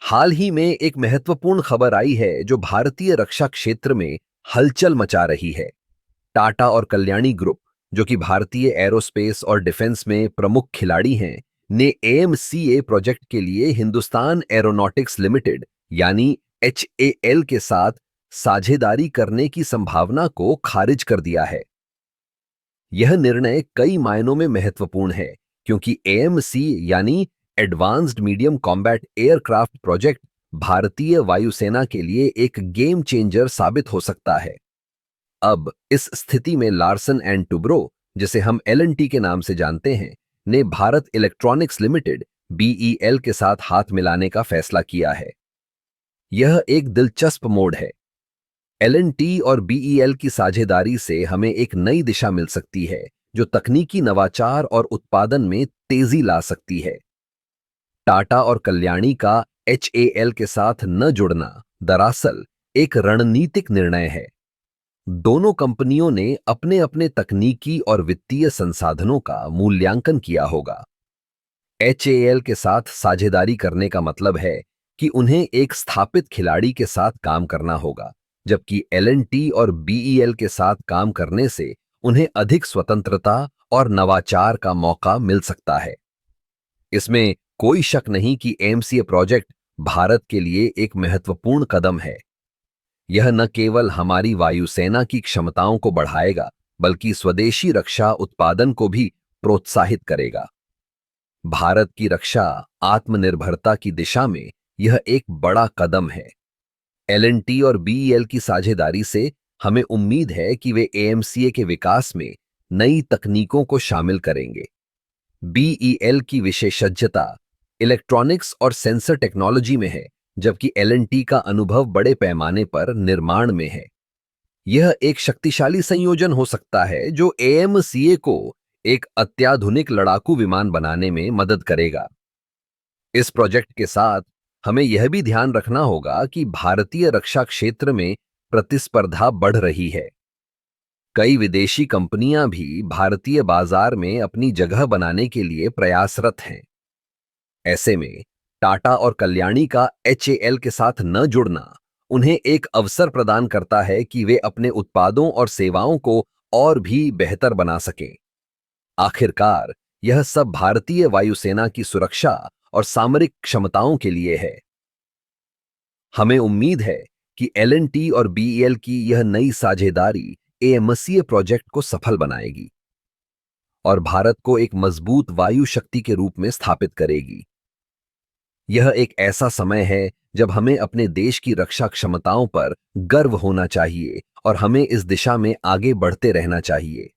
हाल ही में एक महत्वपूर्ण खबर आई है जो भारतीय रक्षा क्षेत्र में हलचल मचा रही है। टाटा और कल्याणी ग्रुप, जो कि भारतीय एरोस्पेस और डिफेंस में प्रमुख खिलाड़ी हैं, ने एएमसीए प्रोजेक्ट के लिए हिंदुस्तान एरोनॉटिक्स लिमिटेड यानी एचएएल के साथ साझेदारी करने की संभावना को खारिज कर दिया है। यह निर्णय कई मायनों में महत्वपूर्ण है क्योंकि एएमसी यानी advanced medium combat aircraft project भारतीय वायुसेना के लिए एक गेम चेंजर साबित हो सकता है। अब इस स्थिति में लार्सन एंड टुब्रो, जिसे हम एलएनटी के नाम से जानते हैं, ने भारत इलेक्ट्रॉनिक्स लिमिटेड बीईएल के साथ हाथ मिलाने का फैसला किया है। यह एक दिलचस्प मोड़ है। एलएनटी और बीईएल की साझेदारी से हमें एक नई दिशा मिल सकती है जो तकनीकी नवाचार और उत्पादन में तेजी ला सकती है। टाटा और कल्याणी का एचएएल के साथ न जुड़ना दरअसल एक रणनीतिक निर्णय है। दोनों कंपनियों ने अपने अपने तकनीकी और वित्तीय संसाधनों का मूल्यांकन किया होगा। एचएएल के साथ साझेदारी करने का मतलब है कि उन्हें एक स्थापित खिलाड़ी के साथ काम करना होगा, जबकि एलएनटी और बीईएल के साथ काम करने से उन्हें अधिक स्वतंत्रता और नवाचार का मौका मिल सकता है। इसमें कोई शक नहीं कि एएमसीए प्रोजेक्ट भारत के लिए एक महत्वपूर्ण कदम है। यह न केवल हमारी वायुसेना की क्षमताओं को बढ़ाएगा, बल्कि स्वदेशी रक्षा उत्पादन को भी प्रोत्साहित करेगा। भारत की रक्षा आत्मनिर्भरता की दिशा में यह एक बड़ा कदम है। एलएनटी और बीईएल की साझेदारी से हमें उम्मीद है कि वे एएमसीए के विकास में नई तकनीकों को शामिल करेंगे। बीईएल की विशेषज्ञता इलेक्ट्रॉनिक्स और सेंसर टेक्नोलॉजी में है, जबकि एलएनटी का अनुभव बड़े पैमाने पर निर्माण में है। यह एक शक्तिशाली संयोजन हो सकता है जो एएमसीए को एक अत्याधुनिक लड़ाकू विमान बनाने में मदद करेगा। इस प्रोजेक्ट के साथ हमें यह भी ध्यान रखना होगा कि भारतीय रक्षा क्षेत्र में प्रतिस्पर्धा बढ़ रही है। कई विदेशी कंपनियां भी भारतीय बाजार में अपनी जगह बनाने के लिए प्रयासरत हैं। ऐसे में टाटा और कल्याणी का एचएएल के साथ न जुड़ना उन्हें एक अवसर प्रदान करता है कि वे अपने उत्पादों और सेवाओं को और भी बेहतर बना सकें। आखिरकार यह सब भारतीय वायुसेना की सुरक्षा और सामरिक क्षमताओं के लिए है। हमें उम्मीद है कि एलएनटी और बीईएल की यह नई साझेदारी एएमसीए प्रोजेक्ट को सफल बनाएगी और भारत को एक मजबूत वायु शक्ति के रूप में स्थापित करेगी। यह एक ऐसा समय है जब हमें अपने देश की रक्षा क्षमताओं पर गर्व होना चाहिए और हमें इस दिशा में आगे बढ़ते रहना चाहिए।